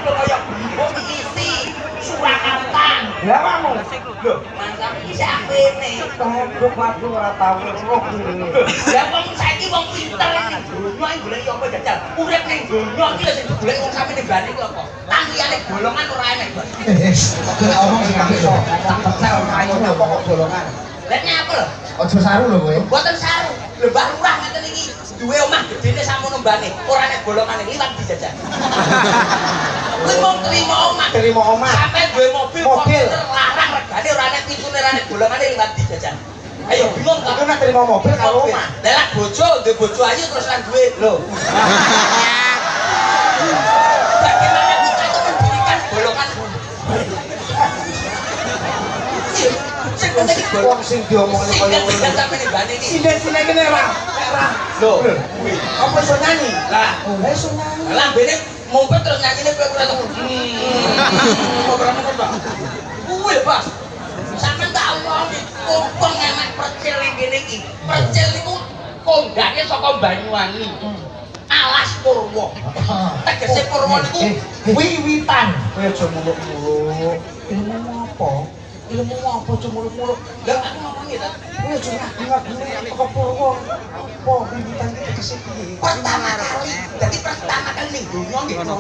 lho kaya bimbo isi Surakarta. Lah kamu. Lho, Mantap iki apene. tembok waduh ora tau roh iki. Lah wong saiki wong pinter iki donya iki golek apa jajal. Urip ning donya iki lho sing golek wong sampe nebane ku apa? Tanggiyane golongan ora enek, Bos. Kok omong sing iso. Tak percaya ora ayo apa kok golongan. Lah nyapa lho? Aja saru lho kowe. Mboten saru. Lho Mbah Lurah ngeten iki duwe omah gedene samono mbane, ora nek golongane liwat dijajal. Kuwi mung trimo omah. Terima omah. Sampai duwe mobil, Mobil. larang regane ora nek picune ora nek golongane liwat dijajal. Ayo bingung Aku kok. nek terima mobil karo omah. Lah lak bojo, duwe bojo ayu terus lan duwe. Lho. Bagaimana kita itu mendirikan golongan? Sing penting iki Wong sing diomongne kaya ngono. sampe ning bane iki. Sine kene ra. Lho. Apa iso nyanyi? Lah, Iso nyanyi. lambene mumpet terus nyanyine kowe ora tau. Ora ngono, Pak. Kuwi, Pak. Sampeyan tak omongi, kumpul enek percil ning kene iki. Percil niku kondhange saka Banyuwangi. Alas Purwo. Tegese Purwo niku wiwitan. Kowe aja muluk-muluk. Ilmu apa? Ilmu apa aja muluk-muluk. Lah aku ngomongi ta. Kowe aja ngaku-ngaku kok Purwo. Apa wiwitan iki tegese piye? Pertama kali, jadi pertama kali ning donya nggih ngono.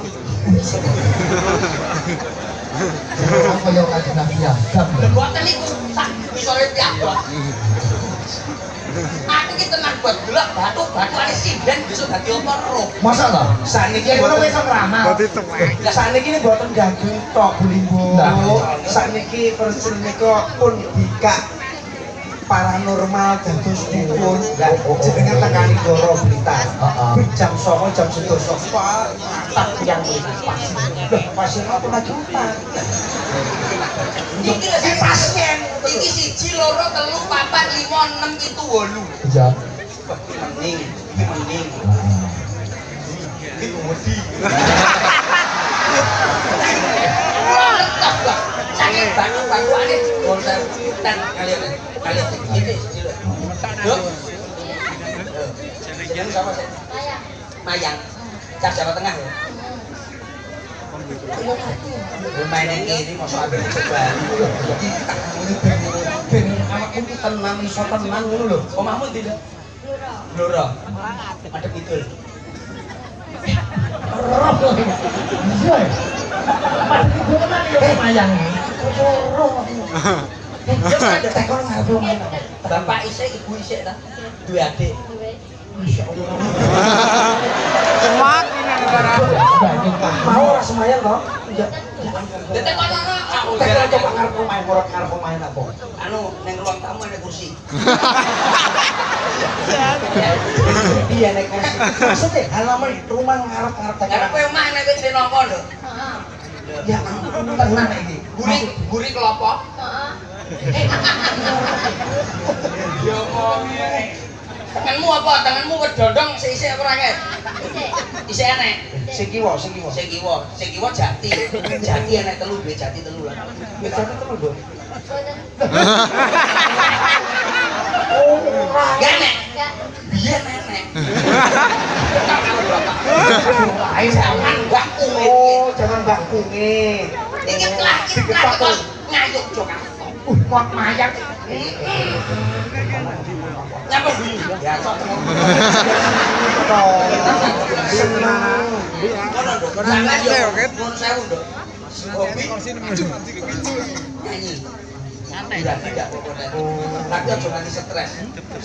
Apa yo kanjeng Nabi Adam. Mboten niku sak misore piyambak. Aku ki tenan buat golek batu-batuane sinden besok dadi apa roh. Masa ta? Saniki ngono wis ngramah. Lah saniki ini mboten gandeng tok Bulimbo. Saniki persen nika pun bikak paranormal dados dipun jenengan tekani Doro Blitar. Jam 09.00 jam 11.00 tak yang pasien. Loh, pasien apa lagi utang? Iki lho sing pasien. Iki 1 2 3 4 5 6 7 8. Iya. Mending, iki mending. Iki wedi. Saking batu-batuane konser dan kalian ini sejilo. Dok. Jeneng sapa sih? Mayang. Cak Jawa Tengah ya. Lumayan yang ini masuk ambil coba. Ben awakku ki tenang iso tenang ngono lho. Omahmu ndi, Dok? Blora. Madhep kidul. Bapak isik, ibu isik ta? Duwe adik. Masyaallah. Cemat ini negara. Mau ora semayang toh? Iya. Dite kono aku Kira coba ngarep main korok ngarep main apa? anu ning ruang tamu ada kursi. Iya nek kursi. Maksudnya halaman rumah ngarep-ngarep Karena kowe omah nek wis nongko lho. Ya ampun tenang iki. Guri kelopo. Yo ngomongnya. Tanganmu apa? Tanganmu wedondong sik-sik ora kae? Isik enek. Sing kiwa. Sing kiwa jati. Jati enek telu, duwe jati telu lah. Wis jane temen, Bu. Gak enek. Biyen enek. Ayo Jangan Mbak Kumin. Oh, jangan Mbak Kumin. Iki lagi kok ngayuk jok. Kok mayang. Nyapa guyu? Ya sok. Senang. Kono nduk, sampean yo nun sewu nduk. Hobi nyanyi. Santai tidak pokoknya. Tapi aja nganti stres.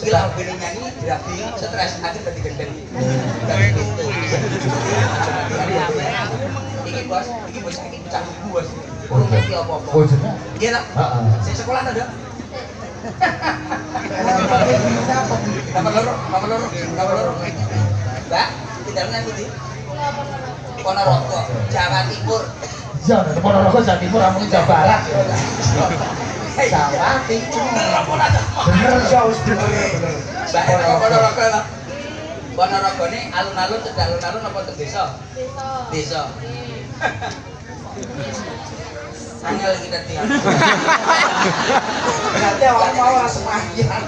Skill hobine nyanyi dirabi stres aja dadi gendeng. Dadi gitu. Iki bos iki bocah bos. Urung ngerti apa-apa. Oh, jeneng. Iya tak? Heeh. Sing sekolah ta, Dok? Nomor loro. Mbak, tinggalnya ndi? Ponorogo, Jawa Timur. Ya, nek Ponorogo Jawa Timur amung Jawa Barat. Jawa Timur. Bener ya wis bener. Mbak, Ponorogo lah. Ponorogo ini alun-alun, cedek alun-alun apa ke desa? Desa. Angel kita tinggal. Berarti awak mau ora sembahyang.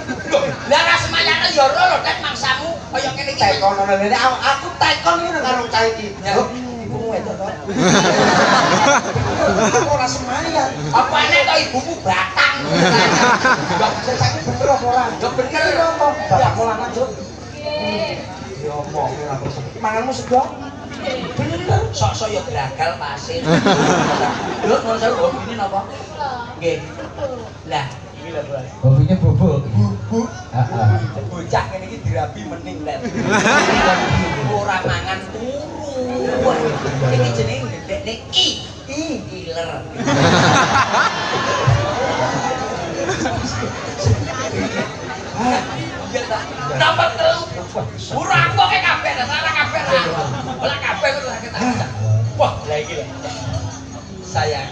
Lah ra semayang ya ora lho tek mangsamu kaya ngene iki. Tekon ana ngene aku tekon iki karo cah iki. Ya. Iku muet. toh. Ora semaya. Apa nek to ibumu batang? Saiki bener apa ora? Yo bener. Apa? Bapakmu lanang, Juk. Ya omong ora terus. Manganmu sego? Bener. Sok-sok yo gagal pasir. Lho, non sewu hobine napa? Nggih. Lah, iki lho, Bos. Hobinya bubuk. Bubuk. Heeh. Bocah kene iki dirabi mening lek. Ora mangan turu. Iki jenenge ndekne iler. Iya ta. Nomor 3. Urang kok kabeh, ora kabeh. Ora kabeh kok sakit. Wah, lah iki lho. Sayang.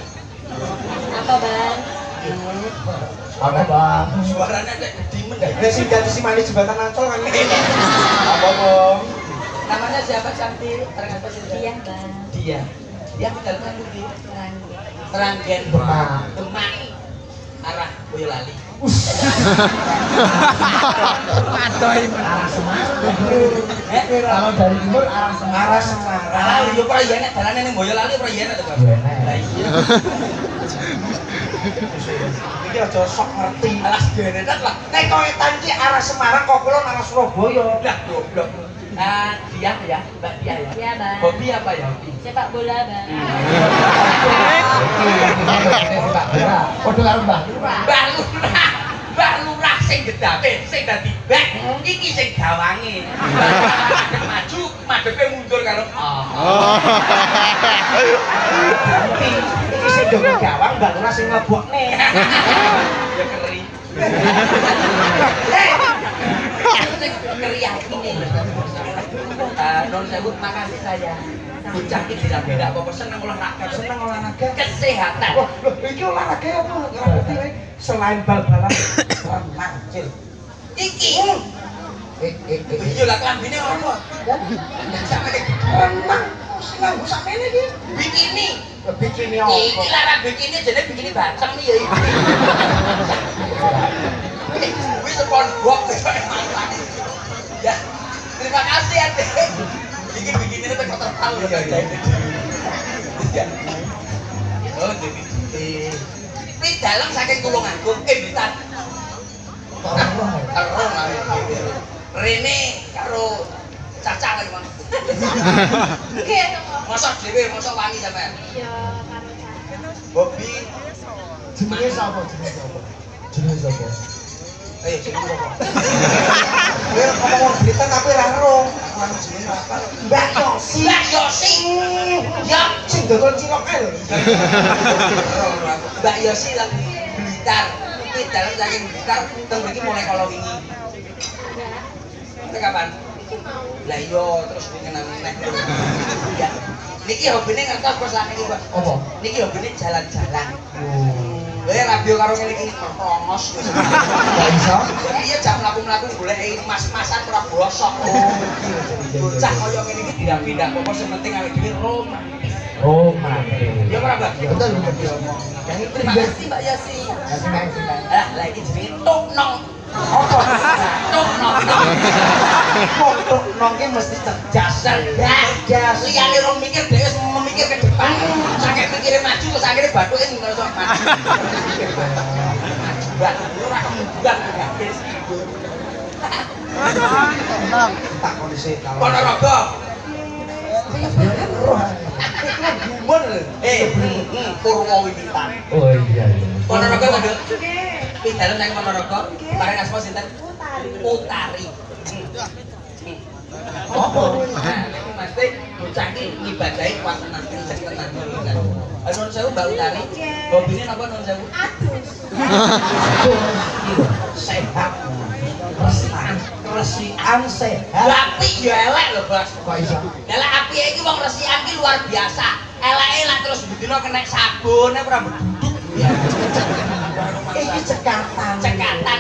Apa bang? Apa, Bang? Suaranya kayak gedimen. Lah sing dadi si manis jembatan Ancol kan ini. Apa, Bang? Namanya siapa cantik? Terangkan sih. Iya bang. Dia. Dia tinggal di Terang. Meranggen Demak. Demak arah Boyolali. Adoy. Arah Semarang. Kalau dari timur arah Arah Semarang. Ah, yo ora yen dalane ning Boyolali ora yen to, Bang. Iya, Nek. Lah iya. Iki aja sok ngerti. Alas genetan lah. Nek kowe iki arah Semarang kok kulon arah Surabaya. Lah goblok. Ah, dia ya, Mbak dia ya. Iya bang. Hobi apa ya hobi? Sepak bola bang. Pak Bora. Padha karo Mbah. Mbak Lurah sing gedate, sing dadi bek, iki sing gawange. Maju, madhepe mundur karo Iki sing ndonga gawang Mbak Lurah sing nglebokne. Ya keri. Sing keri atine. Non sebut makasih saya. Bocah iki tidak apa-apa seneng olahraga, Seneng olahraga. kesehatan. Wah, lho iki olahraga apa? Ngerti kowe? Selain bal-balan renang, Cil. Iki. Eh. Iya lah klambine apa? Sampe Renang sing nganggo sakmene iki. bikini. Bikini Iki apa? lara bikini jenenge bikini batang nih ya iki. Wis SpongeBob. Ya. Terima kasih Ade. Bikin bikini itu kok tertahu ya. Ya. Oh, jadi ini dalam saking tulunganku, Blitar. Terong Rene karo Caca lagi Mang. Oke. Mosok dhewe, mosok wangi sampean. Iya karo saya. Hobi Jenenge sapa? Jenenge sapa? ayo jeneng apa? Kowe ngomong berita tapi ora ero. Jenenge apa? Mbak Yosi. Mbak Yosi. Ya, Sing dodol cilok ae lho. Mbak Yosi lagi Blitar. Ini dalam saking Blitar teng mriki mulai kala wingi. Ya. Itu kapan? Iki mau. Lah iya terus pengen neh. Ya. Niki hobine ngertos Bos lan niki, Bos. Apa? Niki hobine jalan-jalan. Oh. Lha radio karo ngene iki merongos wis. Gak iso. Iya jam mlaku-mlaku goleki mas-masan ora bosok. Oh, Bocah kaya ngene iki pindah-pindah pokok sing penting awake dhewe romantis. Oh, mantap. Ya ora, Mbak? Betul, betul. Terima kasih Mbak Yosi. Ah, lah iki jenenge Tuknong. Apa? Tuknong. Untuk nongke mesti cerdas. Cerdas. Liyane rong mikir dhewe wis memikir ke depan. Saking mikire maju terus akhirnya bathuke ning ngarep maju. Mbak, ora kembuan habis. Tak kondisi kalau. Ponorogo. Mun Purwowiwitan. Oh iya iya. Ponorogo to, Duk? Pindalan nang Ponorogo. Bareng asma sinten? Utari. Apa? Nah, niku mesti bocah iki ngibadahi kuat tenan, kenceng tenan. Nun sewu Mbak Utari. Hobine napa nun sewu? Adus. Sehat. Resikan sehat. Api ya elek lho, Bos. Kok iso? Lah api iki wong resikan ki luar biasa. Eleke lah terus bedino kena sabun ora beduduk. Iki Cekatan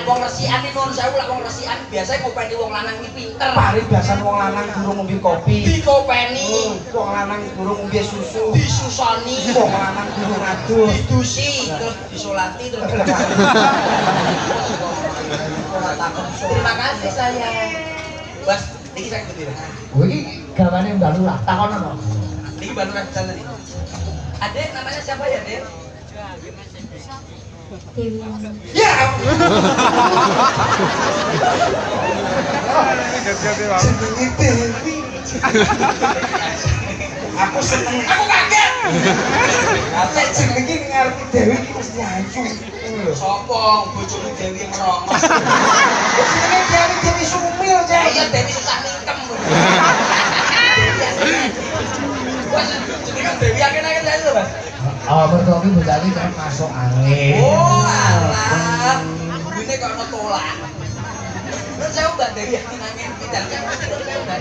wong resikan iki nun sewu lek wong resikan biasane ngopeni wong lanang iki pinter. Paribasan wong lanang durung ngombe kopi. Dikopeni, Wong lanang durung ngombe susu. disusoni, Wong lanang durung aduh. didusi, terus disolati terus. Ora takon Terima kasih sayang. Bos, iki saya kediri. Kowe iki gawane Mbak Lurah, takono no. Ini baru rencana tadi. Adek namanya siapa ya, Dek? Dewi. Ya. Jenenge Dewi. Aku seneng. Aku kaget. Nek jenenge ngarep Dewi iki mesti ayu. Sopo bojone Dewi merongos. Jenenge Dewi Sumil, Ya Cek. iya Dewi susah mingkem. Wes jenenge Dewi akhir-akhir tadi lho, Mas. Oh, berarti bocah iki kan masuk angin. Oh, alah. Ini kok ono tolak. Terus saya Mbak Dewi yang nangin bidang yang mesti terus saya Mbak.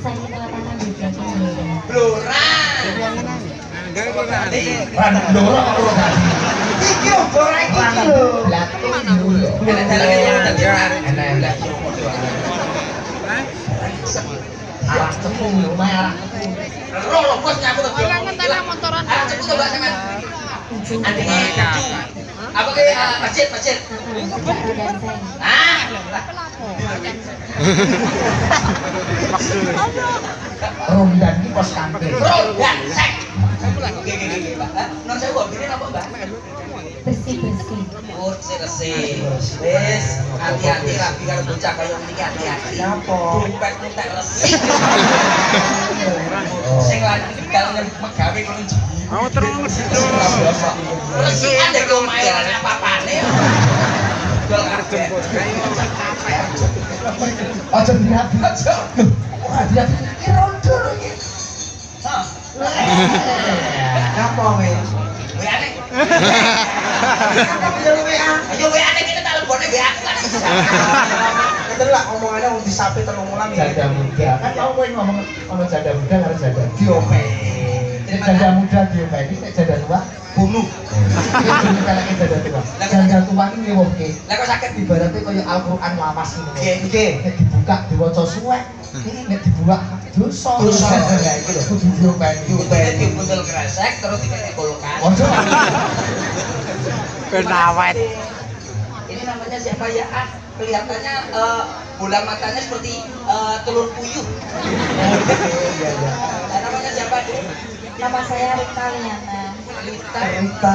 Saya tangan di belakang Blora. Blora. Kan ndoro kok ora tadi. Iki lho, Blora iki lho. Blatung dulu. Enak dalane yang tadi. Enak enak. Arah cepu, lumayan arah cepu. Roh bos nyaku tuh. Ora ngenteni motoran. Ah, cepet coba sampean. Adine kudu. Apa ke masjid? Dan saya. Ah. Romdan ki pos kantin. Rodan sek. Oke. Non saya kok bikin apa, Mbak? Bersih-bersih. Oh, resik. Wes, hati-hati rapi karo bocah kaya ngene iki hati-hati. Napa? Dompet entek resik. Sing lanang kalau megawe kono jegi. Mau terus itu. Resikan dek omahe ora apa-apane. Dol kabeh. Aja dirapi aja. Ora dirapi iki rondo lho iki. Hah. Napa we? WA-ne. Apa njaluk WA? Ayo WA-ne kene tak lebone WA aku kan bisa. Itu lah omongannya wong disape 3 wulan ya. Janda muda. Kan tau kowe ngomong ono janda muda karo janda. Diopek. Nek janda muda diopeni, nek janda tua Bunuh. iki kalek janda tua. Janda tua iki ngewongke. Lah kok sakit Ibaratnya kaya Al-Qur'an lawas ngono. Nggih. Nek dibuka diwaca suwek, nek dibuka dosa. Dosa. Ya iki lho kudu diopeni. Ini dibundel kresek terus dikasih kulkas. Ojo. Penawet. Ini namanya siapa ya? Ah, kelihatannya bola matanya seperti telur puyuh. Namanya siapa, Dek? Nama saya Rita Liana. Lita. Rita.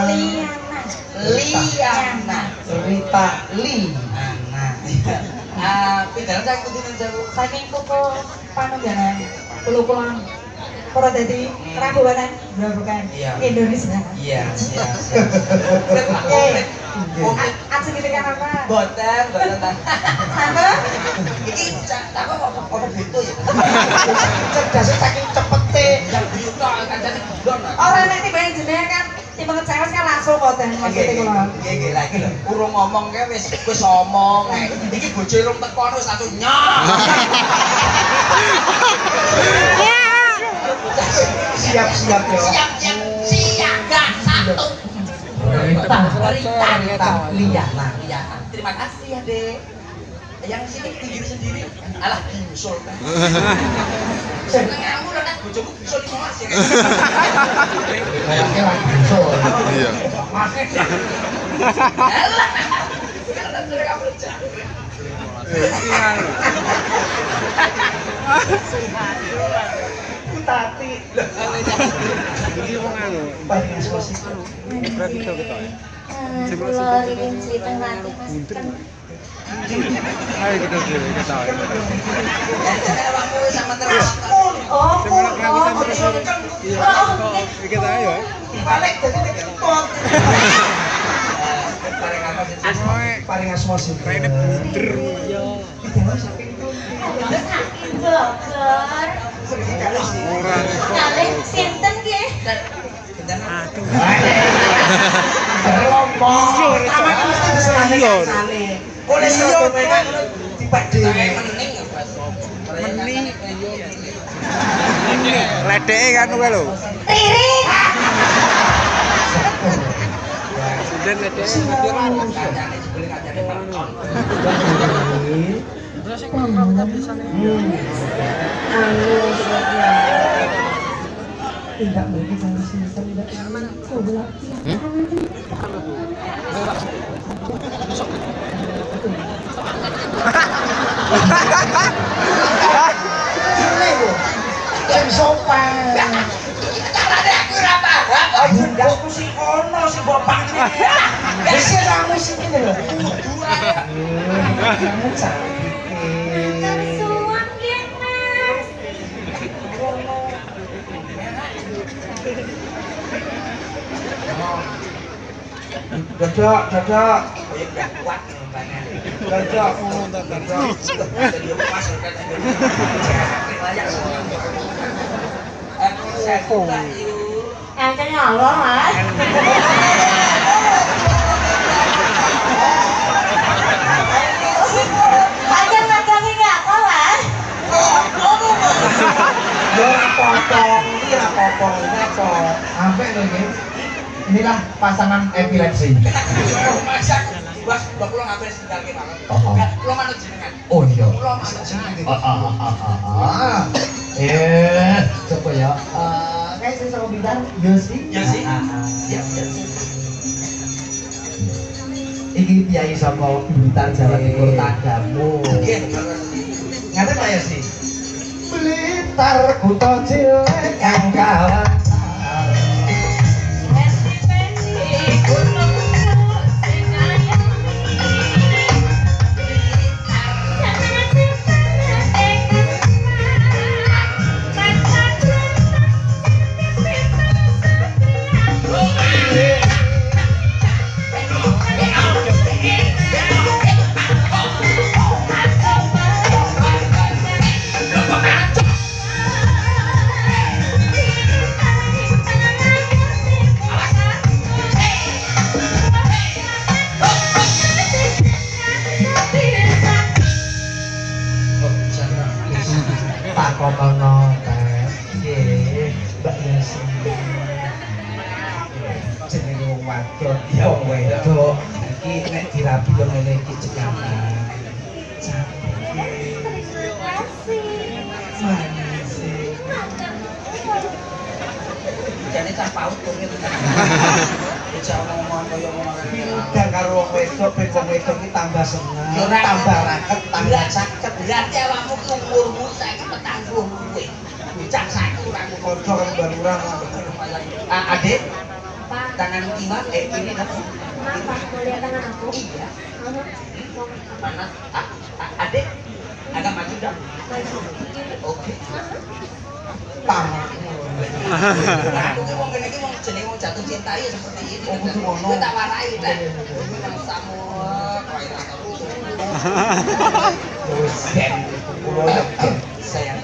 Liana. Rita Li. Pindahan saya ikutin jauh. Saking kuku panunggalan Pulau-pulau Pura dadi Ragubanan bukan Iya. Indonesia. Iya. Komplit. Aksi gitu kan apa? Boten. Sama? Ini apa kok gitu ya? Cerdasnya saking cepete. Yang biuto kancane budon. Orang nanti banyak jenenge kan tipe kecewas kan langsung koten maksudnya kula. Nggih lagi lho. Urung ngomong kae wis omong. Iki bojoe rung teko wis langsung nyok. Siap-siap ya. Siaga satu. Rita Liana. Terima kasih ya, Dek. Yang sini tinggi sendiri. Alah, bisul. Seneng aku lho nek bojoku bisul 15 ya. Kayaknya lagi bisul. Iya. Alah. Karena mereka kerja. Tati. Iki wong anu. Paling asli. Kula ingin cerita nanti Mas kan Ayo kita dhewe ketawa. Jadi awakmu sama terus. oh Iki ta ayo. Balik jadi dikempot. Paling apa sih? Semoe Paling asli sih. rene bunder. Itu saking tuh. saking bogor Ora kalih sinten nggih aduh. Ngomong. Sama itu mesti diserahkan Iya. kancane. Oleh sebab enak tiba dhewe. Mening ya, Mas. Mening. Ledeke kan kowe lho. Riri Sinden ledeke. Kancane jebule kancane mercon. Tidak mungkin sama sini tidak. Ini bu. Sing sopan. Carane aku ora paham. Ayo ndasku sing ono sing bapakne. Wis kamu sing ngene lho. Kamu cantik. Suam ya, Mas. Dadak. Ya udah kuat ngembangnya. Dadak. Jadi pas udah tadi. Layak semua. Aku suka yuk. Enten Allah, Mas. Enten megangin apa, Mas? Yo potong, iki ra potong, ini apa? Sampai lho ini. Inilah pasangan epilepsi. Masak. Bos, kula ngambil sendal ki, Pak. Oh. Kula manut jenengan. Oh iya. Kula manut jenengan. Coba ya. Kayak sih sama bintang, Yosi. Yosi? Siap. Iki piyayi saka Blitar Jawa Timur Tagamu. Nggih, Ngaten Pak Yosi. Blitar kutha cilik kang kawan. Takonono teh. Nggih, Mbak Yosi. Jenenge wong wadon, wong wedok. Iki nek dirabi yo ngene iki cekatan. jane cah paut kok ngene. Bisa ngomong kaya ngomongan. Bidang karo wong wedok, ben wong wedok iki tambah seneng, Yo ora tambah raket, tambah caket. Berarti awakmu ki umurmu saiki 40 kuwe. Bocah saiki ora Kodho karo barurang. Adik, Pak, tangan kiwan ini kan. kenapa? Mau lihat tangan aku? Iya. Mana? Mana? Adik, agak maju dong. Oke. Tamak. Nah, aku ki wong kene iki wong jenenge wong jatuh cinta ya seperti ini. Oh, kudu ngono. Kowe tak warai ta. Nang samu kowe tak tahu. Wis ben kulo yakin. Sayang.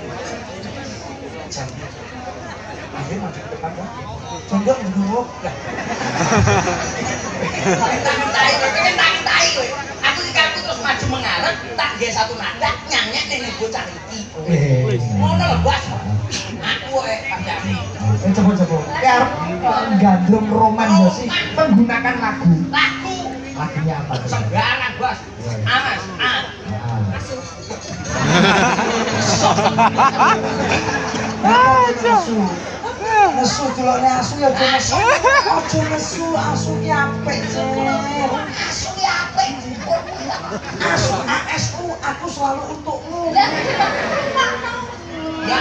Jam. Ayo maju ke depan ya. Condong dulu. Tangan tai kowe. Aku iki karepku terus maju mengarep, tak nggih satu nada nyanyek ning bocah iki. Ngono lho, Bos. Aku kandhane. Coba. Kayak gandrung roman Yosi menggunakan lagu. Lagu Lagunya apa? sembarang, Bos. Amas, Nesu delokne asu ya aja nesu. Aja nesu, asu ki apik, Cer. Asu ki apik. Asu ASU, aku selalu untukmu. Ya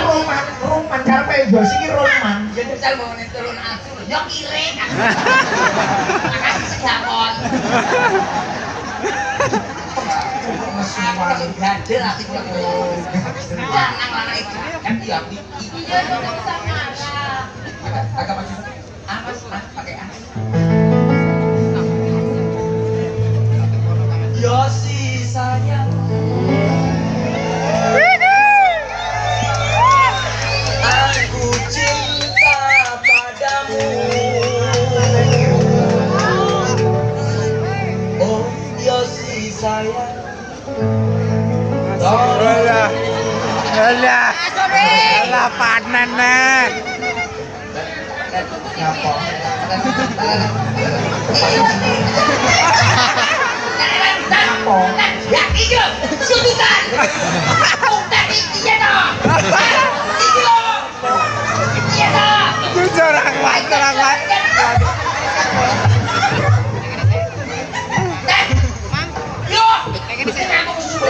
Roman karepe Yosi ki roman. ya misal mau turun asu, yo kire. Makasih segapon. Aku langsung gandel hati kula. Lanang-lanang iki kan ya iki. Agak maju. Amas, pakai A. Yosi sayang. Aku cinta padamu. Oh Yosi sayang. Alah panen nek. Ngapa? Ya iya, sudutan. Udah iki ya toh. Iki lho. Iya toh. Orang kuat. Yo, ini aku susu.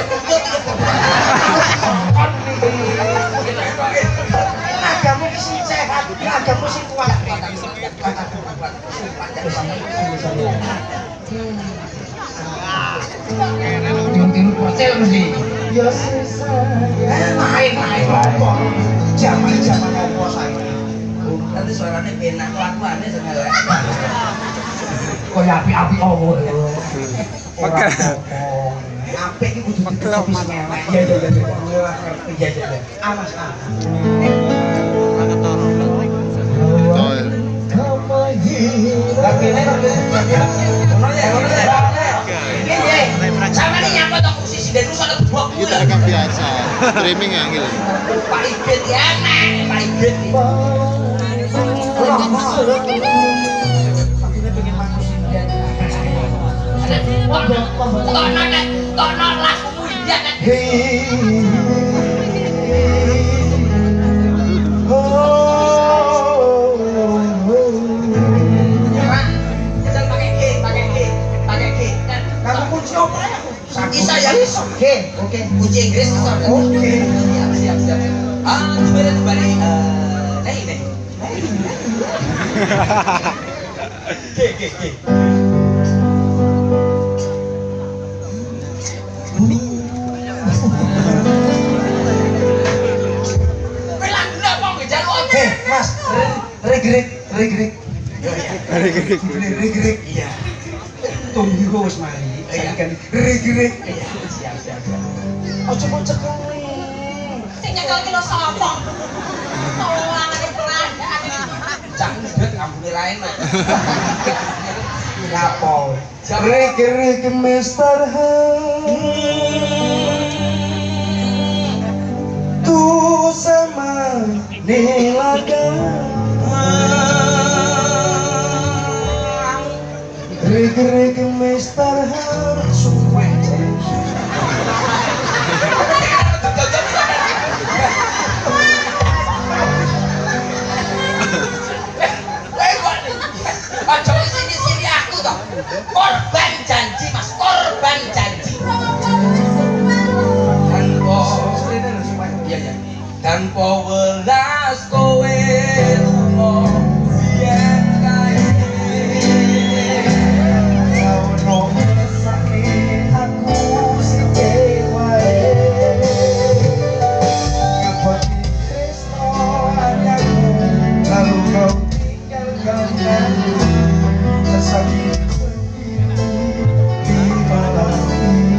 Tiru-tiru percel mesti. Ya main apa? Zaman apa saiki? Nanti suaranya benak kelakuannya sengaja. Kaya api-api owo. Oke. Apik iki kudu Peklok, Mas. Iya. Iya. Awas ah. Sama nih nyapa dong posisi dan lu sana buat gue. Kita rekam biasa, streaming ya Gil. Pak Ibet ya, Pak Ibet. Tono lagumu iya kan. Kamu kunci apa ya? Bisa ya, bisa. Oke. Kunci Inggris bisa. Oke. Siap. Ah, tuh balik. Nih. Oke. Mas, regret. Iya. Tunggu wis mari. Kan regret. Siap. Ojo mau cekel. Sing nyekel ki lho sapa? Tolongane pelan. Cak ngebet kampung lain mah. Lapo? Regret Mister Tu sama nilaga Regret Mister Suwe Sini aku toh. Korban janji Mas, korban janji. Dan po welas kowe lunga yen kae Kau mesake aku sing wae Ngapoti tresno anyamu Lalu kau tinggalkan sesakit di malam ini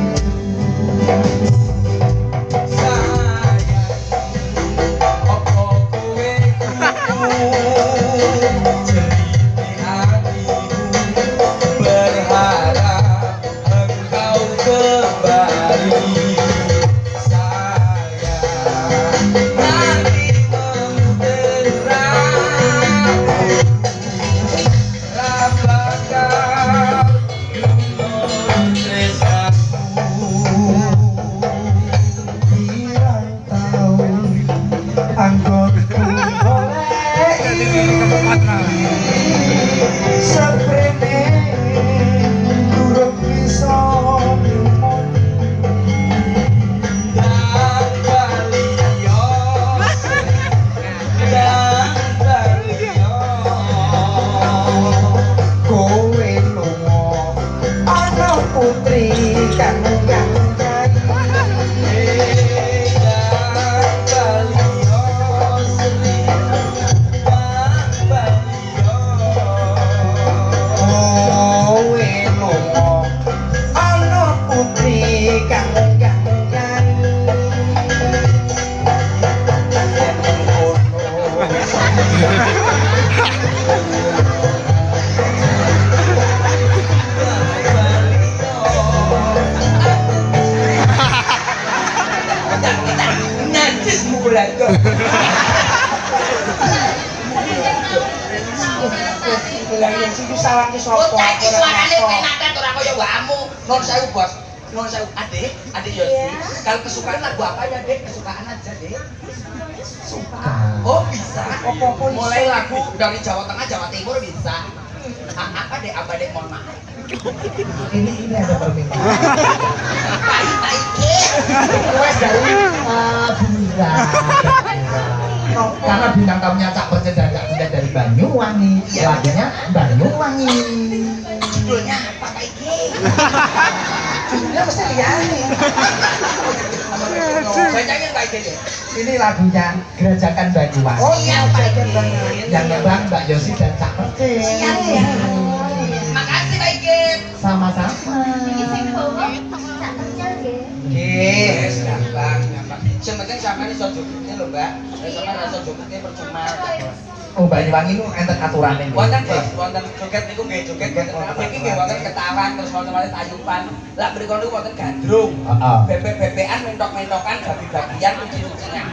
Bocah iki suarane penakan ora kaya wamu. Non sewu, Bos. Non sewu. Adik Yosi. Kalau kesukaan lagu apa ya, Dek? Kesukaan aja, Dek. Oh, bisa. Mulai lagu dari Jawa Tengah, Jawa Timur bisa. Apa Dek? Apa Dek? Mohon maaf. Ini ada permintaan. Baik. Request dari Bunda. Karena bintang tamunya Cak Percil dan Cak Butet dari Banyuwangi. Lagunya Banyuwangi. Judulnya apa Pak Iki? Judulnya mesti liyane. Bacain Pak Iki deh. Ini lagunya Gerajakan Banyuwangi. Oh Iya, iya, Pak jajan Iki. banget. Yang ngebang Mbak Yosi dan Cak Percil. Siap ya. Makasih Pak Iki. Sama-sama. Iki sing bawa Cak Percil nggih. Yes, gampang. Yang penting sampean iso jogetnya lho, Mbak. Sampean rasa jogetnya percuma. Oh Banyuwangi itu enten aturannya. Wonten Bos, wonten joget niku nggih joget wonten mriki nggih wonten ketawa terus wonten malih tayuban. Lah mriku niku wonten gandrung. Heeh. Bebek-bebekan mentok-mentokan babi-babian kucing-kucingan.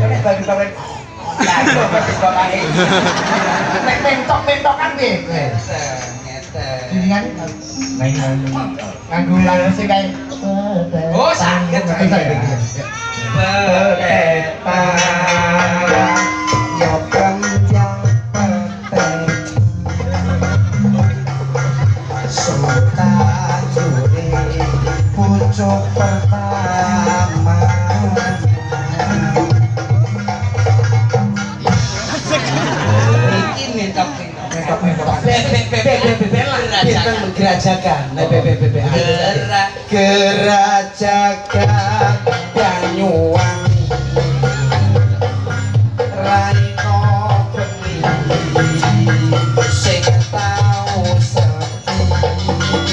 Nek bagi-bagi Lah itu persis bapake. Nek mentok-mentokan piye? Ngeten. Dengan nganggo lagu sing kae. Oh, saged. Berdepa yo panjang petek Sultan Juri pucuk pertama Iki mentok-mentokan. Bebek-bebekan lah Pinten gerajakan bebek Gerak. Gerajakan Banyuwangi Raino bengi sing tau sepi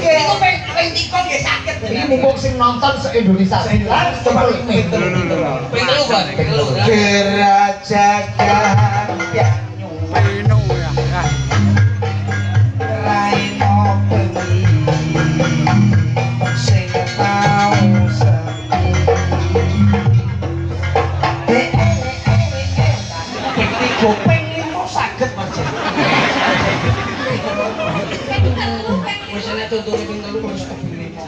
Iku ping tikon nggih saged. Ini kok sing nonton se-Indonesia. Coba ini. Ping telu, Bos. Ping telu. Gerajakan Banyuwangi Raino bengi sing tau sepi Ping limo saged Mas. Wis nek tuntune ping telu wis keping limo.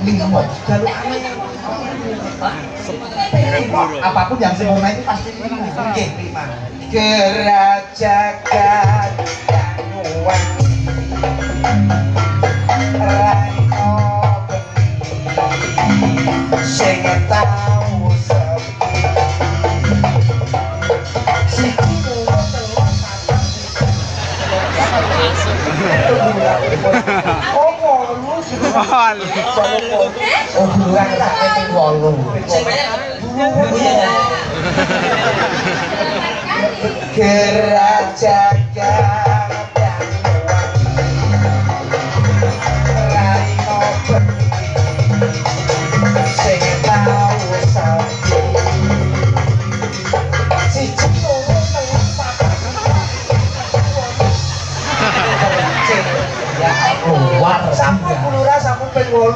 Limo. Jalukane Apapun yang saya mau main itu pasti limo. nggih 5. Gerajakan Banyuwangi Raino bengi sing tau sepi siji loro telu papat oh wolu Oh, buruan tak ping 8. Sing banyak. Gerajakan Banyuwangi Raino bengi sing tau sepi siji loro telu papat Luar. sampun kulura sampun ping 8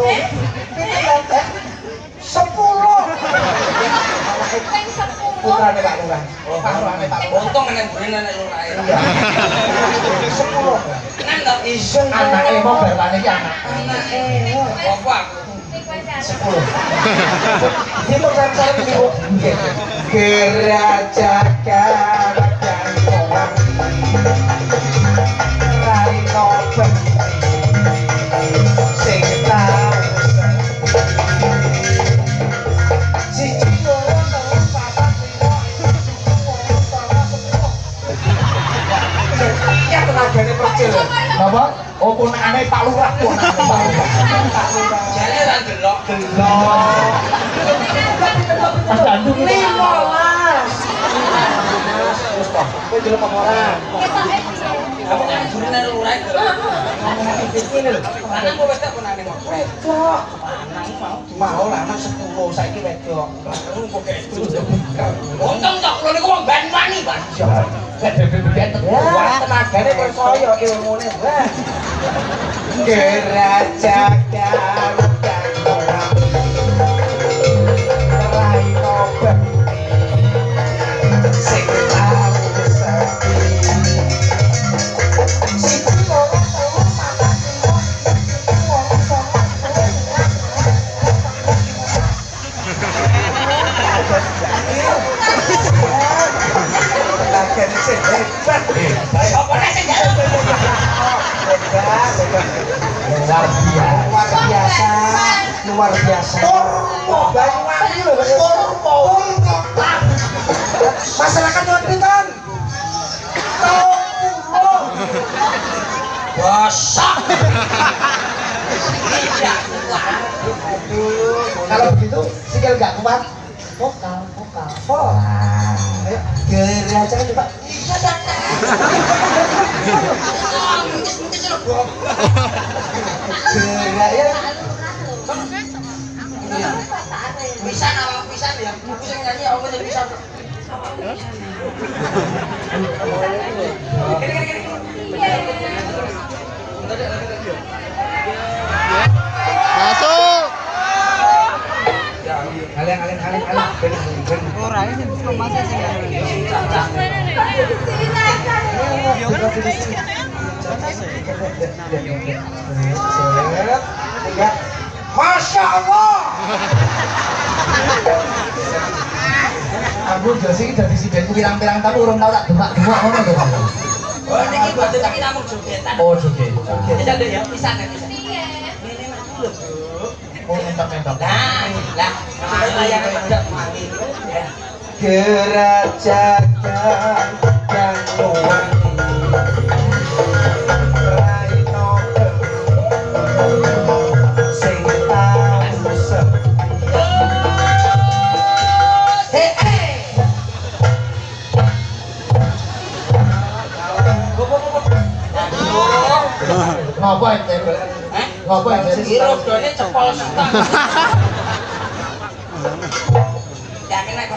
10 Ping 10. putrane Pak Lurah Paruane Pak. Untung nang burine nek lur ae. iya 10 Tenan to. isun Anake mau berwane iki anak. Apa aku? Ini program niku Gerajakan Banyuwangi Raino bengi sing tau siji loro telu papat lima wolu songo 10 iya tenagane Percil Napa? Oh, ponakane Pak Lurah, ponakane Pak Lurah. Jane ra delok. Mas Dandung 15 wis toh kowe delok apa ora Apa nang burine lur ae delok. ini lho Lanang kok wis tak ponane mau. wedok Lanang mau mau. lanang 10 saiki wedok Lanang kok ketu. Untung tok lho niku wong Banyuwangi, Pak. ya tenagane percaya ilmune wah Gerajakan Banyuwangi Raino bengi sing tau sepi siji loro telu papat lima wolu songo 10 tenagane sing hebat Apa nek sing jalan? hebat Purwo Banyuwangi lho, Purwo. Masyarakat Jawa Pinten. Purwo. Bosok. Kalau begitu sikil nggak kuat. Vokal. Ayo, gerakan coba. Iya, Dokter. Mungkin lo bok. Gerak ya. Bisa nama bisa ya. Aku sing nyanyi aku jadi bisa. Masuk. Kalian. Ora ini belum masuk sih. Masya Allah. Aku josi dari si benku pirang-pirang tapi urung tau tak demak-demak ngono to. Oh, niki boten tapi namung jogetan. Oh, joget. Bisa deh ya, bisa nek bisa. Piye? Ini mah dulu, Bu. Oh, mentok-mentok. Lah, layangan pedok mati. Ya. Gerajakan dan wangi Raino sing tau sepi. Ngapa ente? Ngapa ente? Iki rodone cepol setang. Yakin nek.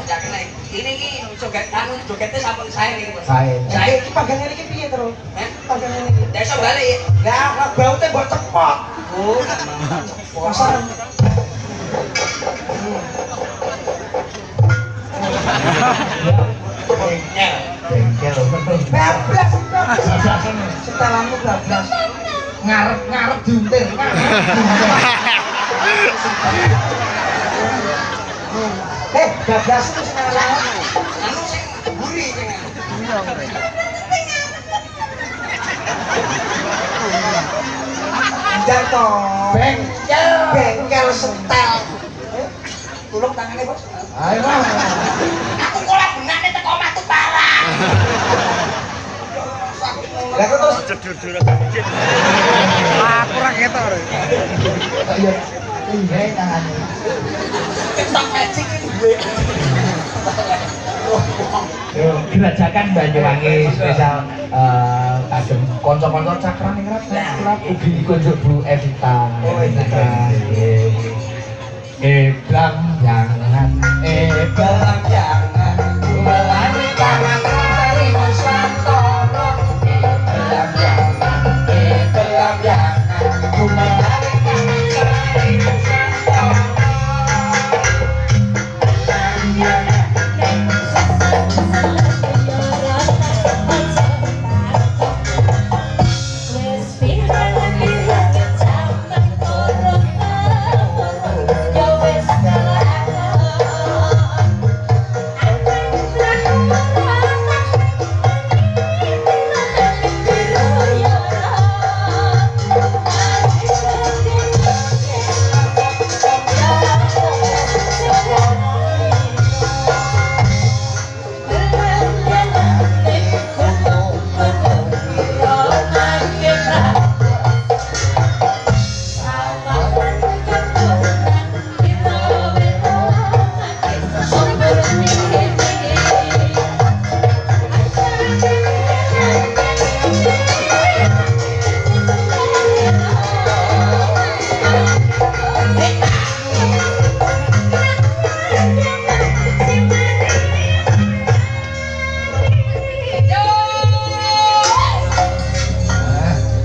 Ini ki jogetnya sampun sae niki, Bos. Sae. Sae. Iki pagangane iki piye, Tru? Pagangane iki. Desa balik ya. Lah, baute mbok cepot. Oh, Pasaran. Bengkel. Bablas. Setelanmu bablas. Ngarep diuntir. Bablas itu sekarang. anu sing mburi sing. Janto. Bengkel setel. Tulung tangane, Bos. Ayo, Mas. Aku kula benane teko matu parah. Lah kok terus Kurang ketok. iya. Iya, tangan. Ketok magic iki duwe. Yo, gerajakan Banyuwangi spesial kagem kanca-kanca cakran ningrat ugi kunjuk Bu Evita. Eblam jangan Belang jangan melani tangan dari Nusantara. Belang jangan melani tangan dari Nusantara.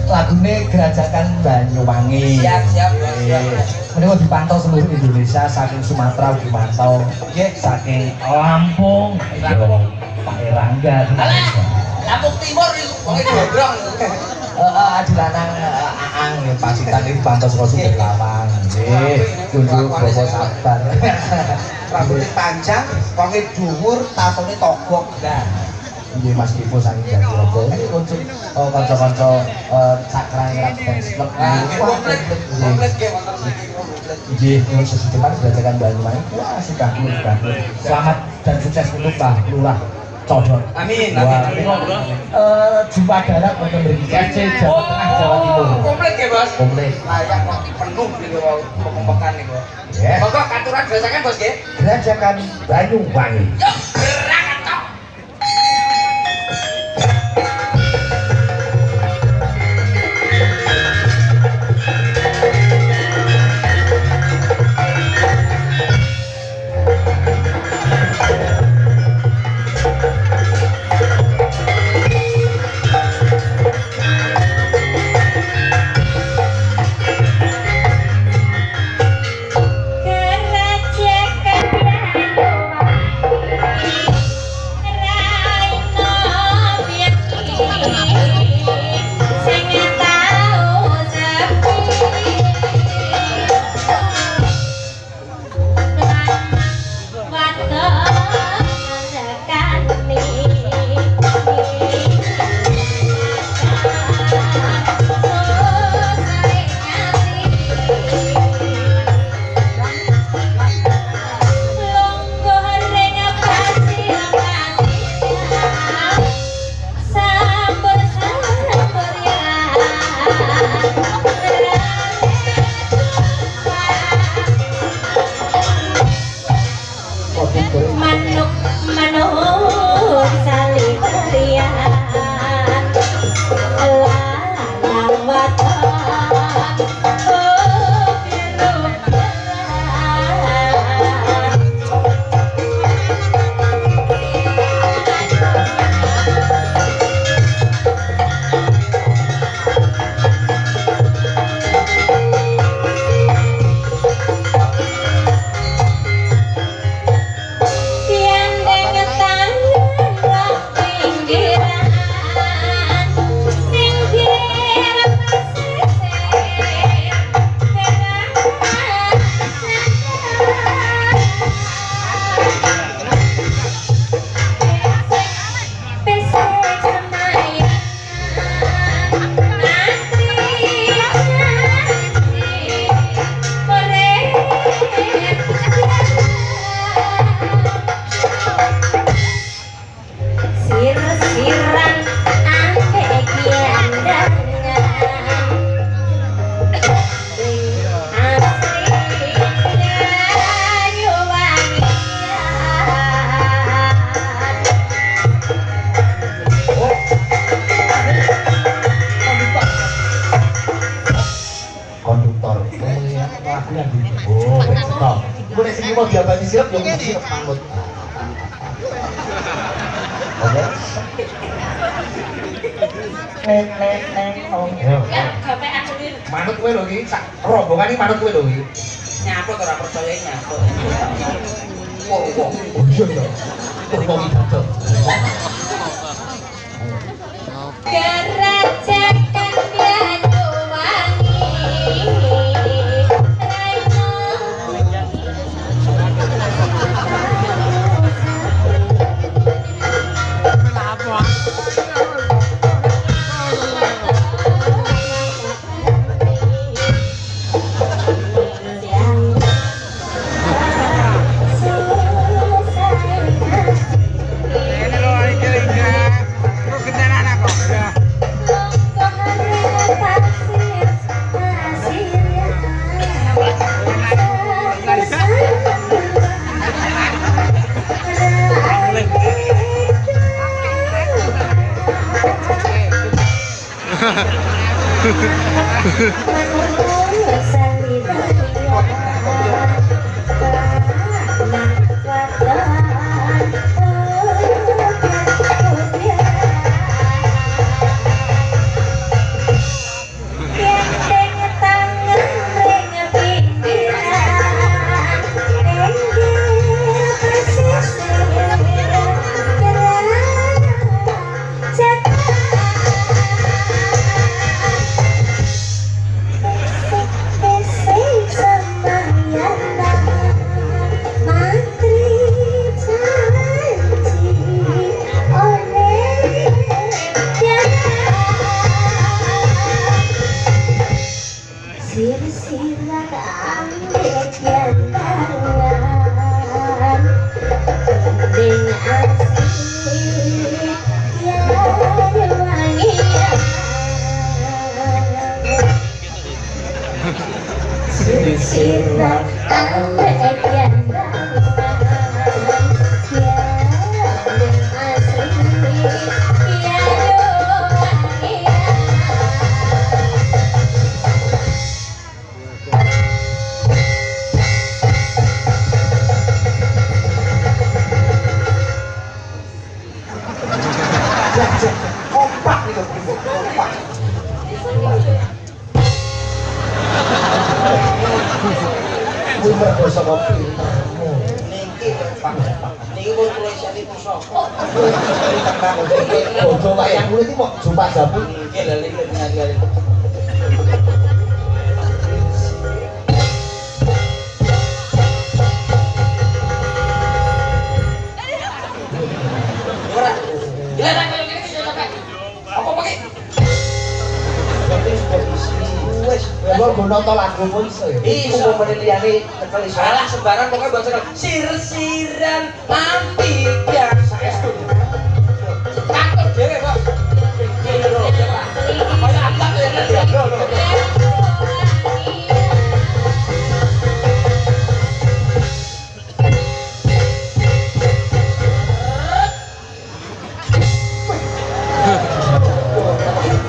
Lagune Gerajakan Banyuwangi. Siap. Menika dipantau seluruh Indonesia, saking Sumatera dipantau, saking Lampung, Pak Erangga. Alah, Lampung Timur iki wong Dobrong. Adilanang Aang nggih Pasitan iki dipantau saka Sumber Lawang. Nggih, kunjuk basa sabar. Rambutnya panjang, wonge dhuwur, tatone togok. Nggih Mas Ibu saking Jatiroto. Iki kunjuk kanca-kanca cakran ngerak fans club. Komplit ge wonten Nggih, terus sesuatu Grajakan Banyuwangi. Wah, sudah. Selamat dan sukses untuk Pak Lurah Codot. Amin. Jumpa darat untuk beri KC Jawa Tengah Jawa Timur. Komplit ya, Bos. Komplit. Layak kok penuh gitu pembekan nih, Bos. Ya. Monggo katuran Grajakan, Bos, nggih. Grajakan Banyuwangi. Yuk, berangkat tok. Mau diabadi sirup yang sirup mangut. Oke. Manut kowe lho iki, sak rombongan iki manut kowe lho iki. Nyaput ora percaya nyaput. Oh iya ya. Kok mau pidato. Grajakan Banyuwangi. saka pintermu. Niki Pak. Niki pun kula iseni pusaka. Bojo wayang kuwi iki mok jumpa jabu. Nggih lha niki pengajian. Ora. Ya ra kaya ngene iki sampe. Apa pakai? Wes, Lha kok nonton lagu pun iso ya. iso penelitiane tekel iso. Alah sembarang pokoke bocor sir-siran ampikan saestu. Takut dhewe, Pak. Kira ya, Pak. Kaya apa ya, Lho.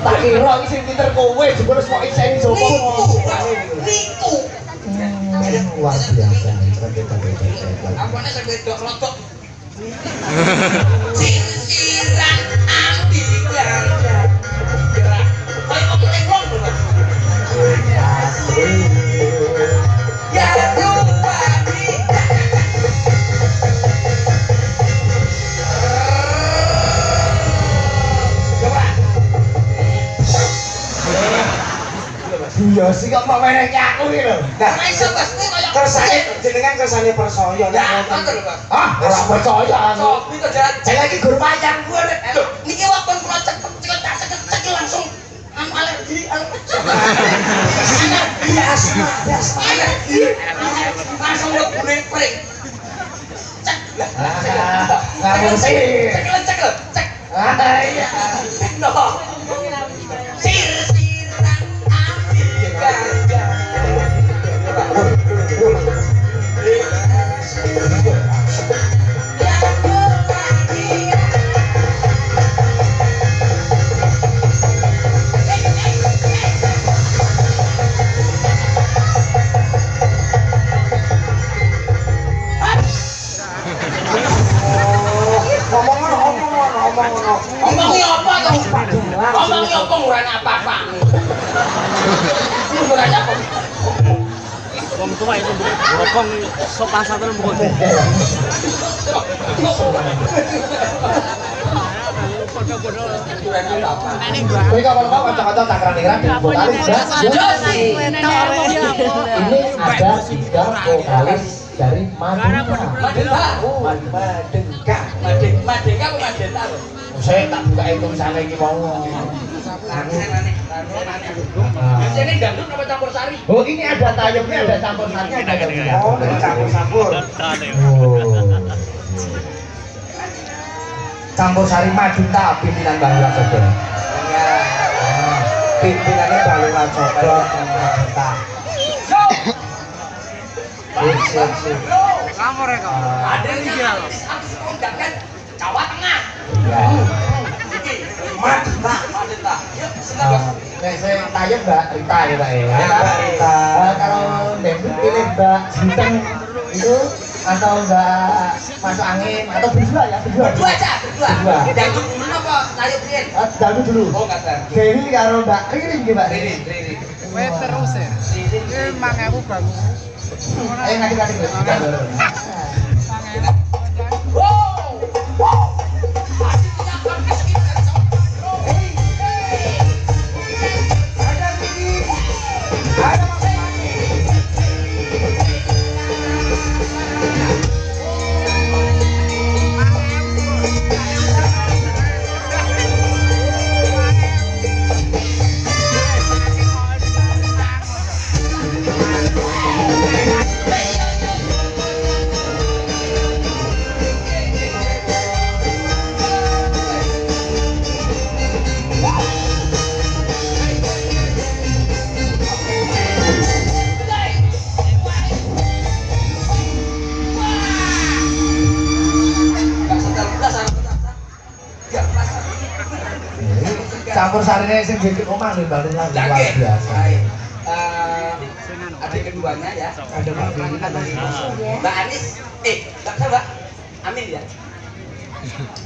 Tak kira iki sing pinter kowe jebul kok iseni sapa. Niku. Luar biasa. Apane sing wedok rodok. Sir-siran ampikan. Kira. Kaya apa teklong lho, Pak. Ya Yupadi. Coba. Iya sih kok mau meneh aku iki lho. Ora iso pasti kaya Kersane jenengan kersane persoyo nek Ya, wonten. ngoten lho, Pak. Ah, ora percaya aku. Sopi to jalan. Saya lagi guru wayang kuwi rek. Lho, niki waktu kula cek langsung anu alergi. Asma. Langsung mlebu pring. Cek. Lah, Kamu sih. cek. Ah iya. No. Sir-siran ambil Ngomongi apa tuh? Ngomongi apa ngurane apa-apa? Ngurane apa? Wong tua itu bokong sopan santun mukul. Ngurane apa? Kowe kok kalau kocok-kocok cakran-cakran di vokalis ini ada 3 vokalis dari Madura. Madenta. Madengka. Madengka apa Madenta lho? Saya tak buka itu sana iki mau. Aneh. Ini dangdut apa campur sari? Oh ini ada tayemnya, ada campur sarinya, ada gabungan. Oh, campur-campur. Oh. Campur sari Madura pimpinan Bang Lacoba. Pimpinannya Bali Lacoba Madengka. Sip. Kamu rek kok. Ada nih artis kondangan Jawa Tengah. Ya. Iki Madengka. Madenta. Yuk, silakan. Nek saya tayem Mbak Rita ya Pak ya. Mbak Rita. Kalau dangdut pilih Mbak Jiteng itu atau Mbak Masuk Angin atau berdua ya berdua. Berdua aja, berdua. Berdua. Dangdut dulu apa? Tayo pian. Dangdut dulu. Oh, kata. Dewi karo Mbak Ririn nggih Mbak Ririn. Kowe terus ya. Iki 5000 bangun. Ayo ngadeg-ngadeg Mbak. Wow. Pasti punya podcast ini. Ada masing-masing. Campur sarine sing bikin omah nih Mbak Luna luar Oke. biasa. Baik. Adik keduanya ya. Ada Mbak Ririn, ada Mbak Mbak Anis. Mbak siapa? Amin ya.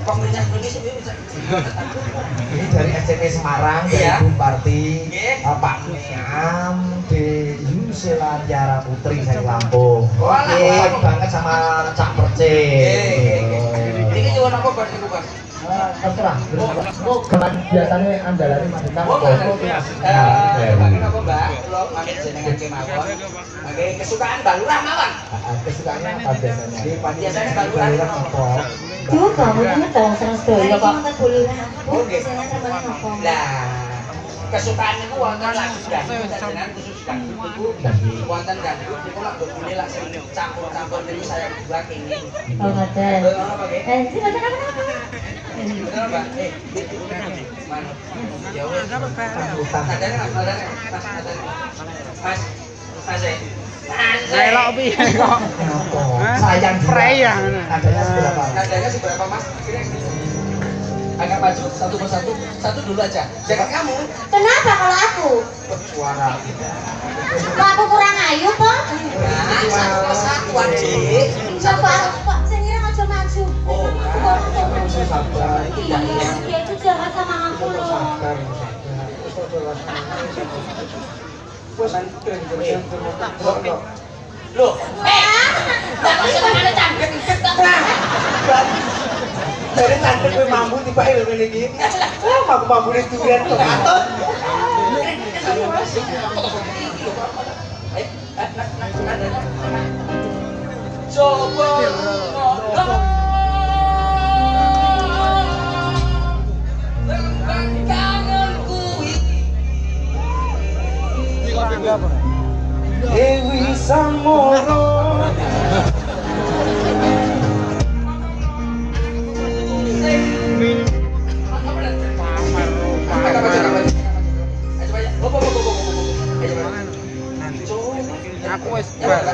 Pemerintah Indonesia bisa. Ini dari SCP Semarang, dari Iya. Ibu Parti, Iya. Pak Niam, di Yusela Tiara Putri dari Lampung. Wah, Kompak banget sama Cak Perce. Ini nyuwun apa Bang niku, Bang? Terserah. Oh, keman biasanya andalane Madinah. Oh, Bang apa, Mbak? Kula mamin jenengan kemawon. Oke, kesukaan Mbak Lurah mawon. Kesukaannya apa biasanya? Biasanya Mbak Lurah apa? Duh, kamu ini dalam serang sedaya kok. Oh, nggih. Lah, kesukaan niku wonten lagu dangdut jenengan khusus dangdut niku wonten dangdut niku lak bunyi lak sing campur-campur niku saya buat ini. Oh, ngoten. Betul apa nggih? Sih macam apa? Betul, Mbak? Mana? Ya wis. Adane Mas, adane. Mas, adane. Mas. Mas. Elok piye kok? Sayang Freya. Adanya seberapa? Nadanya seberapa Mas? Agak maju satu persatu, satu dulu aja. Jangan kamu. Kenapa kalau aku? Suara. Kok aku kurang ayu, Pak? Nah, satu persatu adik. Coba aku kok sendiri maju-maju. Oh, Sabar. Iya, dia itu jahat sama aku loh. Loh, nggak usah ada canggih. Dari tante gue mampu tiba lho ngene iki. Aku mambune durian kok katut. Coba Dewi Samoro. Aku wis bar.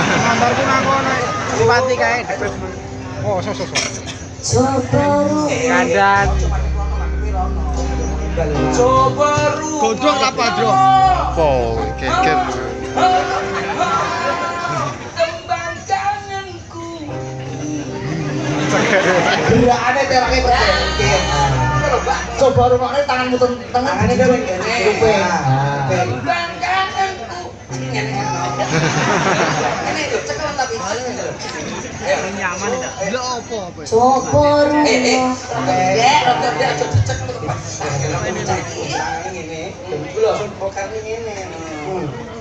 Motorku nang kono. Bupati kae depet. Oh, so. Kandan. Coba ru. Godhong apa, Bro? Apa? Geger. Kembang kangenku. Gerakane terake berjengkel. Coba rungokne tanganmu tengah Tangane dhewe kene. Kembang kangenku. Ini lho, cekelan tapi. Nyaman enggak? Lha apa? Coba Rada aja cecek lho. Ngene. Lho, pokarne ngene.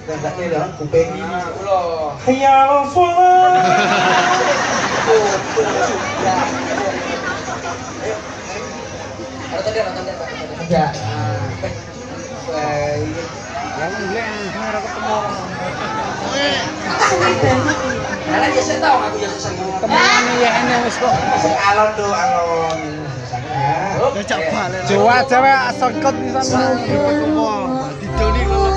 Dandake lho kuping. Lho. Hayal sholat. Rada dia. enggak. Yang mulai ora ketemu. Karena dia saya tahu aku yang seneng. Temen ya ini wis kok. Sing alon do alon. Ngajak balen. Jawa Jawa sengkut pisan ketemu. Didoni kok.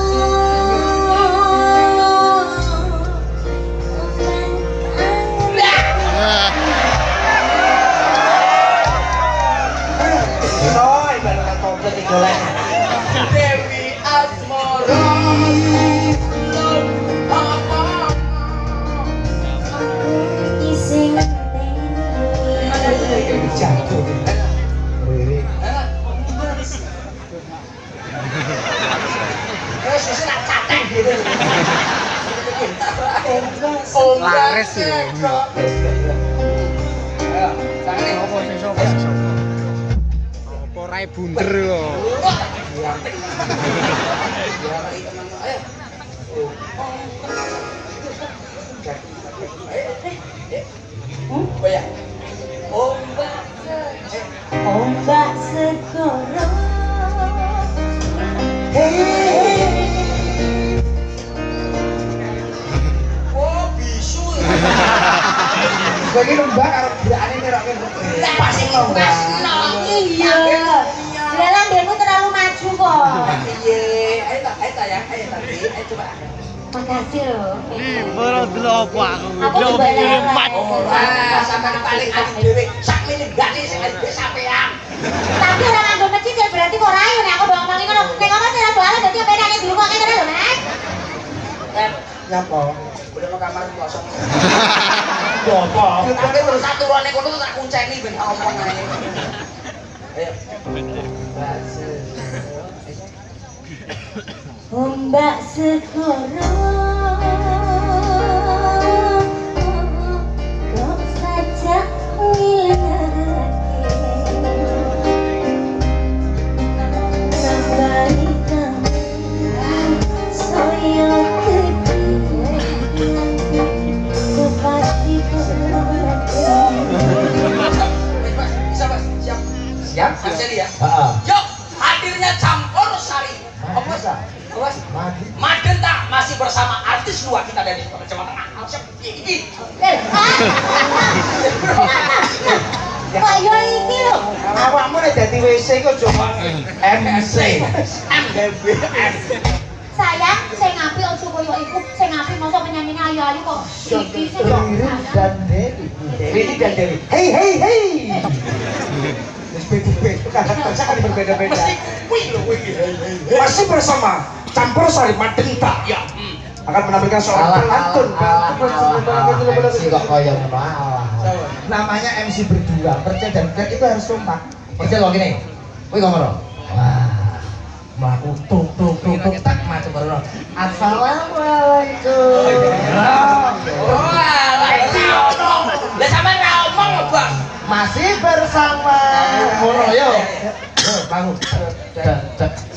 Soy bareng komplit digolek. Dewi Asmoro. Jago. Riri. Susu nak catek gitu. Laris ya. Ayo, tangan Apa sing sopo? Apa rai bunder kok. Ombak segoro. Oh, bisu. Kowe iki lomba karo gerakane nerokke. Pasti ngegas. Iya. Lelang demo terlalu maju kok. Iya, ayo tak ya, ayo coba. Makasih loh. Ora delok apa aku. Aku juga lelang. Sampai paling adik dhewe sak menit gak sih sampean. Tapi orang nganggo masjid ya berarti kok rayu nek aku doang paling ngono. Nek apa sih ora doang dadi apa enake dulu kok kene lho, Mas. Nyapa? Boleh mau kamar kosong. Apa? Tapi terus aturane kono tuh tak kunceni ben ngomong ae. Ayo. Ombak segoro kok saja ngilangake Sambari tangan soyo kediri kepati berhati Bisa Mas, siap. Siap? Siap jadi ya. Heeh. Yuk, hadirnya Campur Sari. Apa sih? Awas. Magenta masih bersama artis luar kita dari Kecamatan Alsep. Iki. Pak yo iki lho. Awakmu nek dadi WC kok cuma MC. MBM. Sayang, sing apik aja koyo iku, sing apik mosok penyanyine ayu-ayu kok. Iki sing Dewi dan Dewi. Dewi dan Dewi. Hei hei hei. Wis beda-beda, kadang-kadang berbeda-beda. Mesti kuwi lho kuwi. Masih bersama Campur Sari Magenta Ya. akan menampilkan seorang pelantun. MC kok koyo ngono alah. Namanya MC berdua. Percaya dan Greg itu harus kompak. Percaya kok gini. Kuwi kok ngono. Wah. Mlaku tuk tak macam ngono. Assalamualaikum. Wah, lah sampean ngomong lho, Bang. Masih bersama ngono yo. Bangun.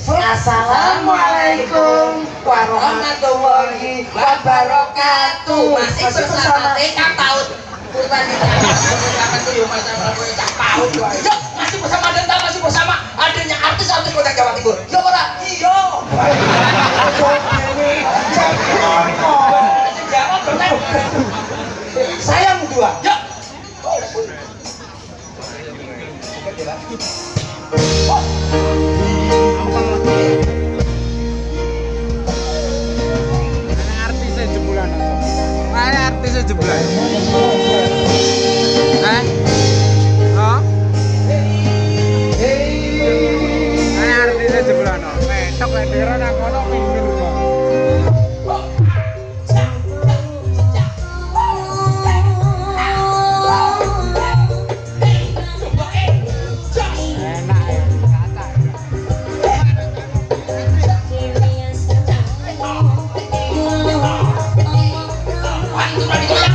Assalamualaikum warahmatullahi wabarakatuh. Masih bersama TK Paut. Kurban kita. Kapan tuh yo masalah kowe tak paut yo. Yuk, masih bersama Denta, masih bersama adanya artis-artis Kota Jawa Timur. Yo ora? Iya. Jawab benar. Sayang dua. Yuk. Artisnya jebulan atau? Mana artisnya jebulan? Hah? Oh? Mana artisnya jebulan? Petok lenderan aku no pinggir kok. Enak ya, kata. Pantun lagi goyang.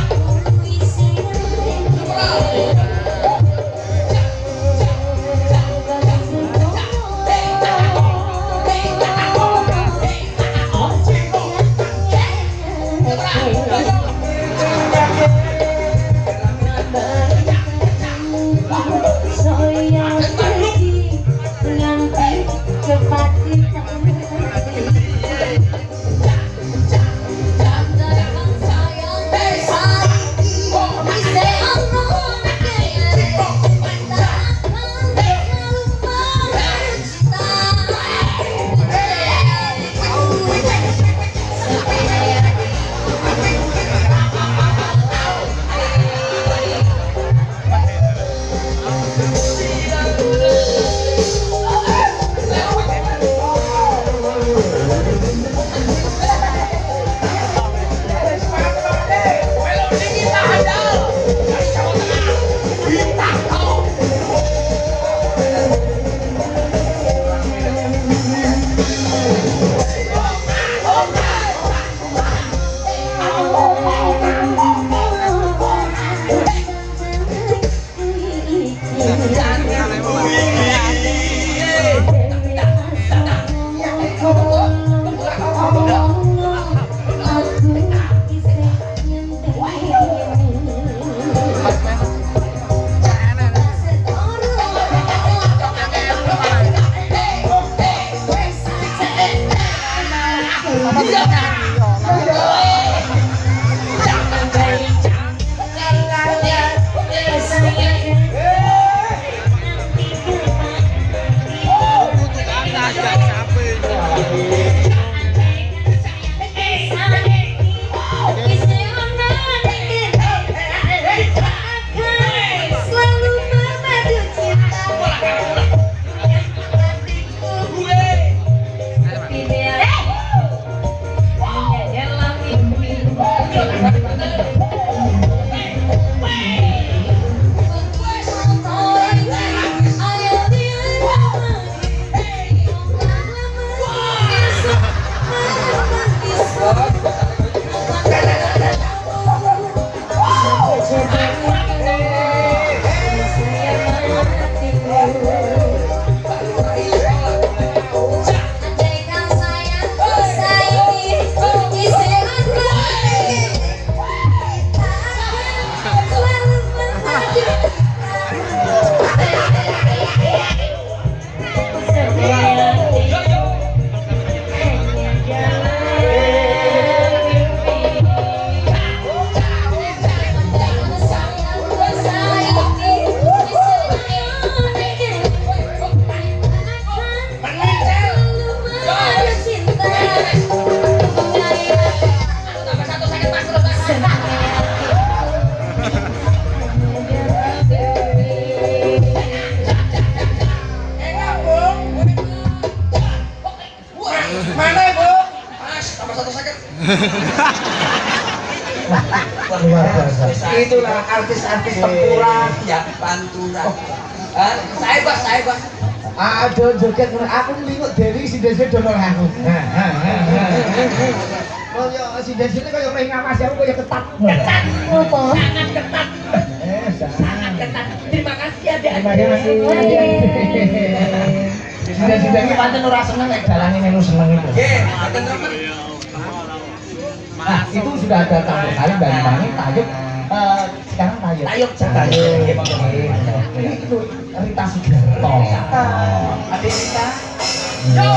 Luar biasa. Itulah artis-artis tempuran. Ya, pantura. Saya bos. Aduh joget aku linguk dari si Desi donol aku. Oh ya si Desi ini kayak main ngawas aku kayak ketat. Ketat apa? Sangat ketat. Sangat ketat. Terima kasih ya, Dek. Terima kasih. Si Desi ini pancen ora seneng nek dalane melu seneng itu. Nggih, mboten remen. Nah, itu sudah ada campur kali Banyuwangi, Tayub, sekarang Tayub. Tayub. Ini itu Rita Sugiarto. Adik Rita. Yo.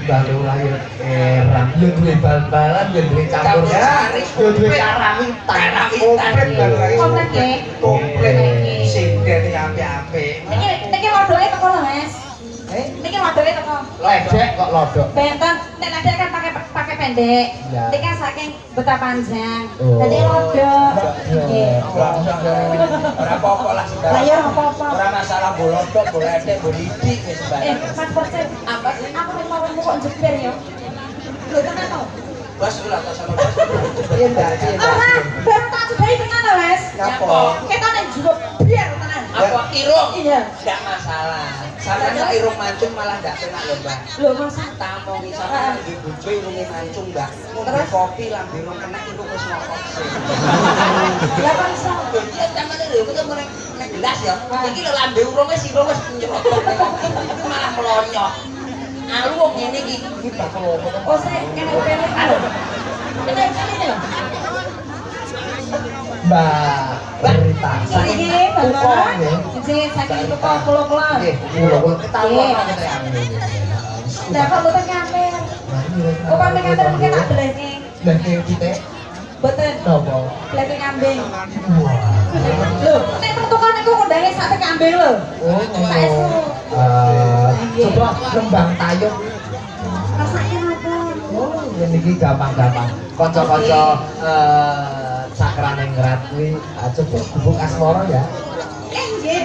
Baru lahir erang, yo duwe bal-balan, yo duwe campur sari, yo duwe karawitan, komplit baru lahir. Komplit ya? Komplit. Sindene apik-apik. Niki lodoke teko lho, Mas. Niki lodoke teko. Ledek kok lodok. Benten, nek ledek kan pakai pendek. Ya. Niki kan saking betah panjang. Oh. Dadi lodok. Nggih. Ora apa-apa lah, Saudara. Lah ya apa-apa. Ora masalah bolodok, boledek, bolidik wis Mas Persen, Apa sih? aku nek mau kok jebir ya. Lho tenan to? Bos ulah tas sama bos. Iya Mbak, iya Mbak. Ah, ben tak sudahi tenan to, Mas. Napa? Kita nek jero biar tenan. Apa irung? Iya. Enggak masalah. Sampai nek irung mancung malah enggak penak lho, Mbak. Lho masa Tamongi sampean di bojo irunge mancung, Mbak. Ngombe kopi lambe irung kena irung wis ngokok. lah kan iso. Lho iya sampeyan lho kok nek gelas ya. Iki lho lambe urung wis irung wis nyerotok. Itu malah melonyok. Alung ngene iki. Iki bakal opo to? Oh, saya kena upele. Aduh. Kena upele lho. Mbak Rita, saking Nggih, Tukong Bapak. nggih. Nggih, saking Tukong kula-kula. Nggih, kula ketahuan kok keterangan. Lah kok mboten ngambil. Oh, pamit ngambil mungkin tak belehke. Dan kita Mboten. nopo? Belehke kambing. Wah. Lho, nek tukang niku kondange sak kambing lho. Oh, Saestu. coba kembang tayub. Rasane napa? Oh, ini gampang-gampang. Kanca-kanca sakrane ngrat kuwi coba gubuk asmara ya. Nggih.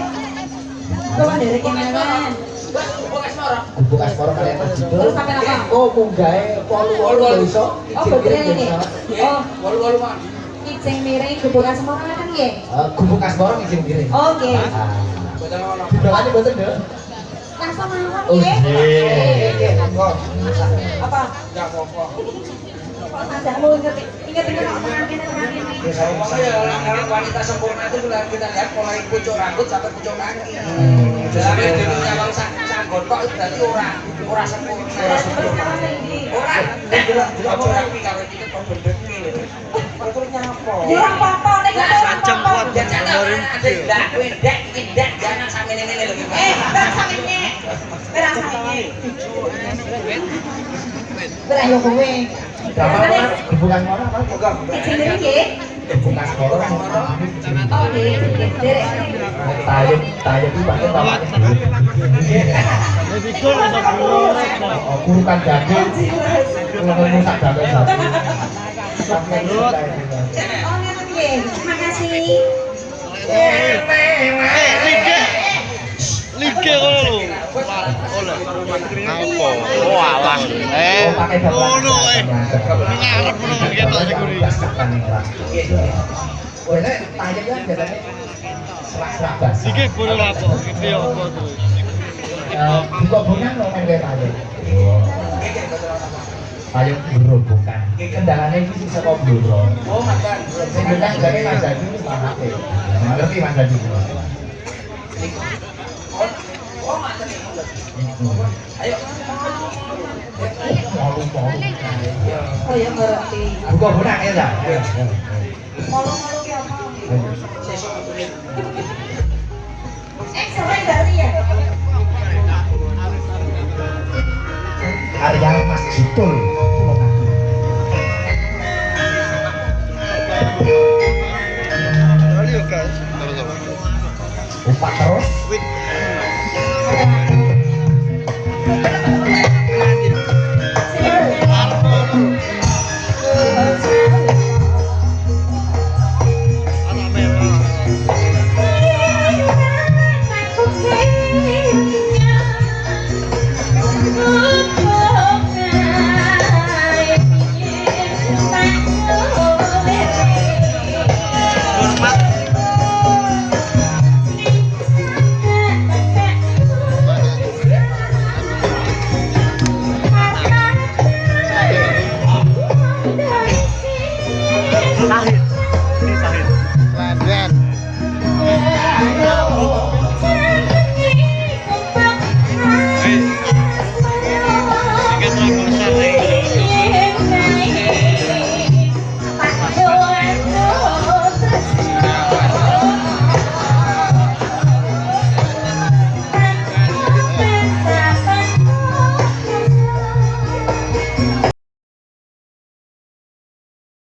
Kula ndereke mawon. Bos, kok asmara? Gubuk asmara kalian judul. Terus sampe apa? Oh, munggahe polu-polu lho iso. Oh, betul ini. Oh, Wolu-wolu mah. ijeng miring gubukan semua kan nggih. Gubuk asmara izin kirim. Oh, nggih. Boten ngono. Bidangane mboten, Dek. Langsung mawon Oh, nggih. nggih. Kok Apa? Enggak apa-apa. Kok majakmu inget-inget kok tekan kene tekan kene. ya saya Ngomong ya orang wanita sempurna itu bila kita lihat mulai pucuk rambut sampai pucuk kaki. Dalam dirinya bang sanggotok itu berarti orang sempurna. Orang ojo rapi kalau kita kok bendeki. terus nyapa? Ya ora apa-apa nek ora apa-apa. Ya jangan ada ndak wedek ndak jangan sampe ngene lho. Ora samene. Ora samene. Ora yo kowe. Gubuk asmara apa? Ijeng nggih. Gubuk asmara. Oh, nggih. Derek. Tayub itu pakai bapaknya. Jadi gol masa gol. Kurukan daging. Kurukan rusak daging. Sampai luar. Oh, ngeten nggih. Terima kasih. Lige ngono lho. Oleh. Apa? Oh alah. Oh, pakai bapak. Ngono Ini ngarep ngono ketok sing guri. Oh, ini Tayub kan biasanya serak-serak basah. Iki gol apa? Iki apa tuh? Buka bunga no main kayak Tayub. Ayo gerobokan. Iki kendalane iki sing saka Blora. Oh, mantan. Sing genah jane Mas Dadi iki manate. Ngerti Mas Dadi. Oh, mantan. Ayo. Oh ya ngerti. Buka bonak ya ta? Malu-malu ki apa? Sesuk ngene. Sering dari ya? Karya Mas Jitul. Upak terus. Ada